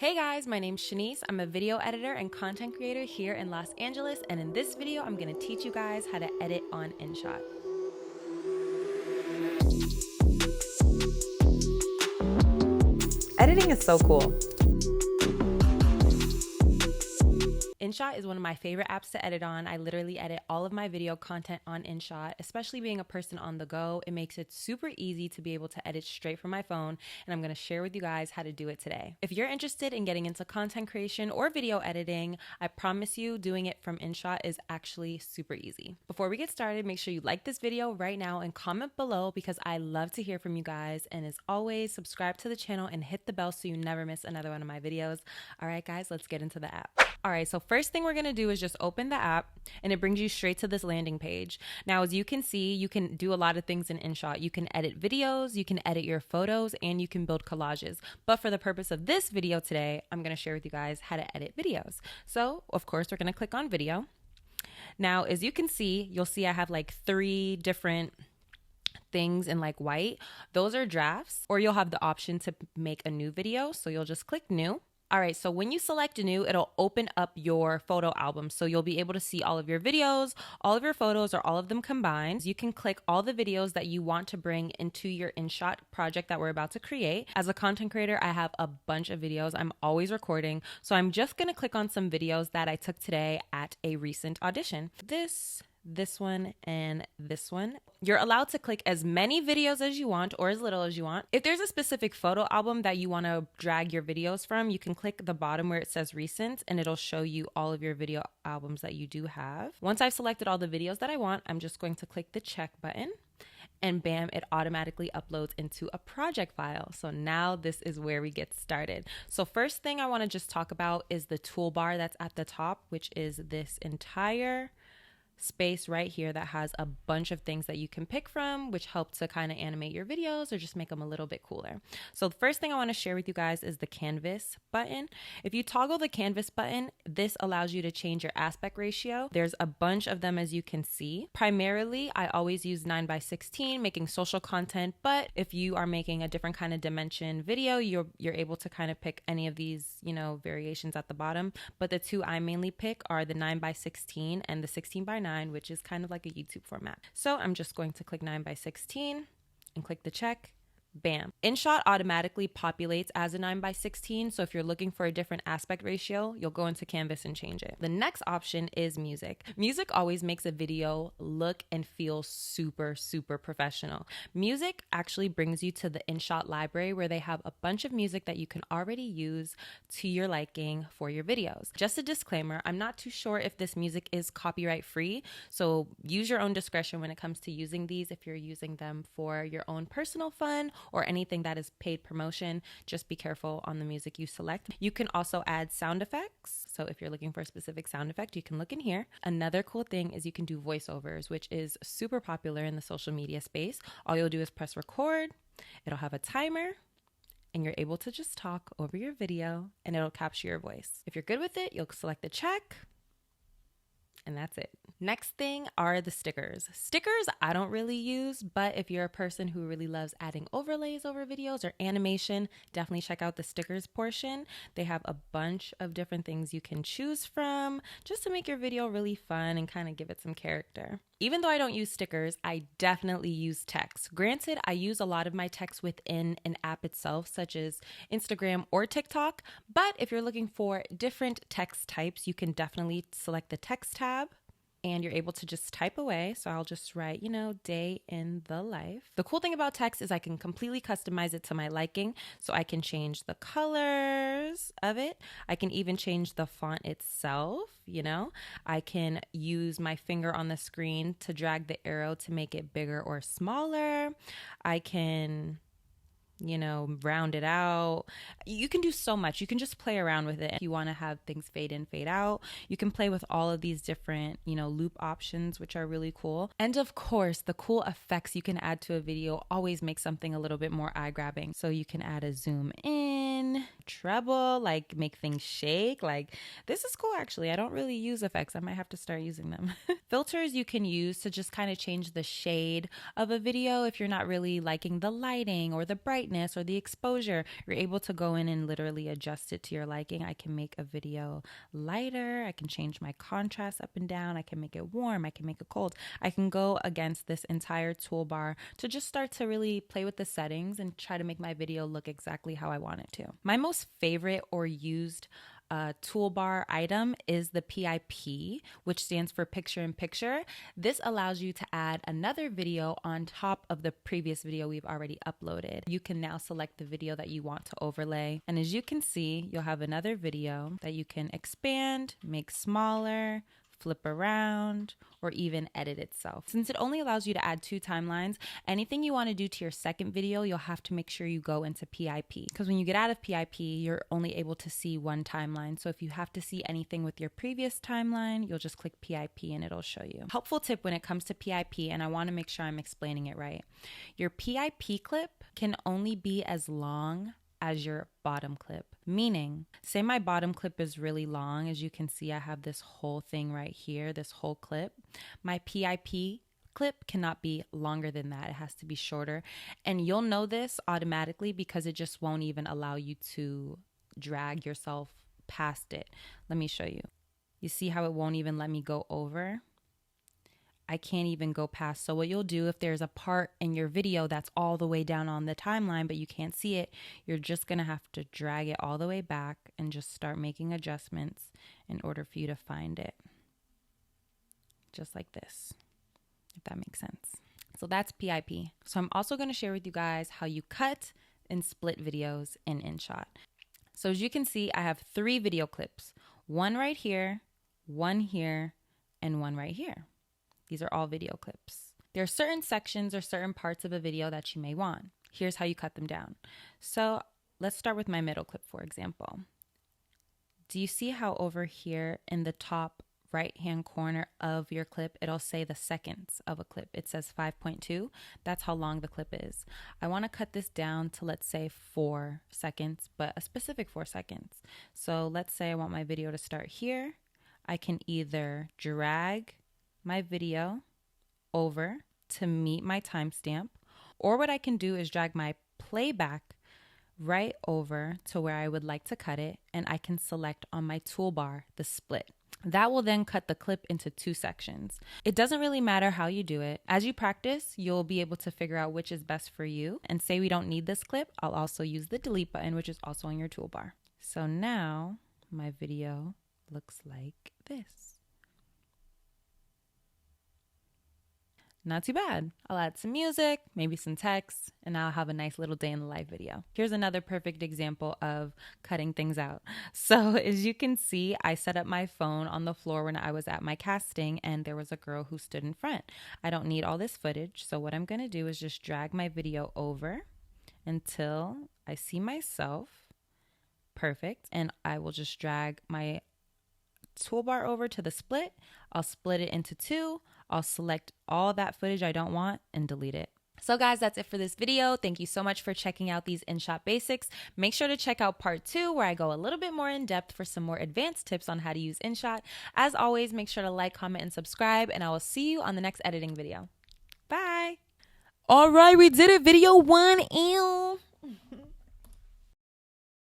Hey guys, my name's Chanice. I'm a video editor and content creator here in Los Angeles, and in this video, I'm gonna teach you guys how to edit on InShot. Editing is so cool. InShot is one of my favorite apps to edit on. I literally edit all of my video content on InShot, especially being a person on the go. It makes it super easy to be able to edit straight from my phone, and I'm gonna share with you guys how to do it today. If you're interested in getting into content creation or video editing, I promise you doing it from InShot is actually super easy. Before we get started, make sure you like this video right now and comment below because I love to hear from you guys. And as always, subscribe to the channel and hit the bell so you never miss another one of my videos. All right, guys, let's get into the app. All right, so first thing we're gonna do is just open the app and it brings you straight to this landing page. Now, as you can see, you can do a lot of things in InShot. You can edit videos, you can edit your photos, and you can build collages. But for the purpose of this video today, I'm gonna share with you guys how to edit videos. So, of course, we're gonna click on video. Now, as you can see, you'll see I have like 3 different things in like white. Those are drafts, or you'll have the option to make a new video. So you'll just click new. All right, so when you select new, it'll open up your photo album. So you'll be able to see all of your videos, all of your photos, or all of them combined. You can click all the videos that you want to bring into your InShot project that we're about to create. As a content creator, I have a bunch of videos. I'm always recording. So I'm just gonna click on some videos that I took today at a recent audition. This one, and this one. You're allowed to click as many videos as you want or as little as you want. If there's a specific photo album that you want to drag your videos from, you can click the bottom where it says recent and it'll show you all of your video albums that you do have. Once I've selected all the videos that I want, I'm just going to click the check button. And bam, it automatically uploads into a project file. So now this is where we get started. So first thing I want to just talk about is the toolbar that's at the top, which is this entire space right here that has a bunch of things that you can pick from, which help to kind of animate your videos or just make them a little bit cooler. So the first thing I want to share with you guys is the canvas button. If you toggle the canvas button, this allows you to change your aspect ratio. There's a bunch of them, as you can see. Primarily, I always use 9:16, making social content, but if you are making a different kind of dimension video, you're able to kind of pick any of these, variations at the bottom. But the 2 I mainly pick are the 9:16 and the 16:9, which is kind of like a YouTube format. So I'm just going to click 9:16 and click the check. Bam. InShot automatically populates as a 9:16. So if you're looking for a different aspect ratio, you'll go into Canvas and change it. The next option is music. Music always makes a video look and feel super, super professional. Music actually brings you to the InShot library where they have a bunch of music that you can already use to your liking for your videos. Just a disclaimer, I'm not too sure if this music is copyright free. So use your own discretion when it comes to using these. If you're using them for your own personal fun, or anything that is paid promotion, just be careful on the music you select. You can also add sound effects. So if you're looking for a specific sound effect, you can look in here. Another cool thing is you can do voiceovers, which is super popular in the social media space. All you'll do is press record. It'll have a timer and you're able to just talk over your video and it'll capture your voice. If you're good with it, you'll select the check. And that's it. Next thing are the stickers. Stickers I don't really use, but if you're a person who really loves adding overlays over videos or animation, definitely check out the stickers portion. They have a bunch of different things you can choose from just to make your video really fun and kind of give it some character. Even though I don't use stickers, I definitely use text. Granted, I use a lot of my text within an app itself, such as Instagram or TikTok. But if you're looking for different text types, you can definitely select the text tab. And you're able to just type away. So I'll just write, day in the life. The cool thing about text is I can completely customize it to my liking. So I can change the colors of it. I can even change the font itself, I can use my finger on the screen to drag the arrow to make it bigger or smaller. I can round it out. You can do so much. You can just play around with it. If you want to have things fade in, fade out, you can play with all of these different, loop options, which are really cool. And of course, the cool effects you can add to a video always make something a little bit more eye-grabbing. So you can add a zoom in gain, treble, like make things shake. Like, this is cool actually. I don't really use effects. I might have to start using them. Filters you can use to just kind of change the shade of a video. If you're not really liking the lighting or the brightness or the exposure, you're able to go in and literally adjust it to your liking. I can make a video lighter. I can change my contrast up and down. I can make it warm. I can make it cold. I can go against this entire toolbar to just start to really play with the settings and try to make my video look exactly how I want it to. My most favorite or used toolbar item is the PIP, which stands for picture in picture. This allows you to add another video on top of the previous video we've already uploaded. You can now select the video that you want to overlay. And as you can see, you'll have another video that you can expand, make smaller, flip around, or even edit itself. Since it only allows you to add 2 timelines, anything you want to do to your second video, you'll have to make sure you go into PIP. Because when you get out of PIP, you're only able to see 1 timeline. So if you have to see anything with your previous timeline, you'll just click PIP and it'll show you. Helpful tip when it comes to PIP, and I want to make sure I'm explaining it right. Your PIP clip can only be as long as your bottom clip. Meaning, say my bottom clip is really long. As you can see, I have this whole thing right here, this whole clip. My PIP clip cannot be longer than that. It has to be shorter. And you'll know this automatically because it just won't even allow you to drag yourself past it. Let me show you. You see how it won't even let me go over? I can't even go past. So what you'll do, if there's a part in your video that's all the way down on the timeline, but you can't see it, you're just gonna have to drag it all the way back and just start making adjustments in order for you to find it. Just like this, if that makes sense. So that's PIP. So I'm also gonna share with you guys how you cut and split videos in InShot. So as you can see, I have 3 video clips, 1 right here, 1 here, and 1 right here. These are all video clips. There are certain sections or certain parts of a video that you may want. Here's how you cut them down. So let's start with my middle clip, for example. Do you see how over here in the top right-hand corner of your clip, it'll say the seconds of a clip. It says 5.2. That's how long the clip is. I want to cut this down to, let's say, 4 seconds, but a specific 4 seconds. So let's say I want my video to start here. I can either drag my video over to meet my timestamp, or what I can do is drag my playback right over to where I would like to cut it, and I can select on my toolbar the split. That will then cut the clip into 2 sections. It doesn't really matter how you do it. As you practice, you'll be able to figure out which is best for you. And say we don't need this clip, I'll also use the delete button, which is also on your toolbar. So now my video looks like this. Not too bad. I'll add some music, maybe some text, and I'll have a nice little day in the life video. Here's another perfect example of cutting things out. So as you can see, I set up my phone on the floor when I was at my casting, and there was a girl who stood in front. I don't need all this footage, so what I'm going to do is just drag my video over until I see myself. Perfect. And I will just drag my toolbar over to the split. I'll split it into 2. I'll select all that footage I don't want and delete it. So guys, that's it for this video. Thank you so much for checking out these InShot basics. Make sure to check out part 2 where I go a little bit more in depth for some more advanced tips on how to use InShot. As always, make sure to like, comment, and subscribe, and I will see you on the next editing video. Bye. All right, we did it. Video 1. Ew.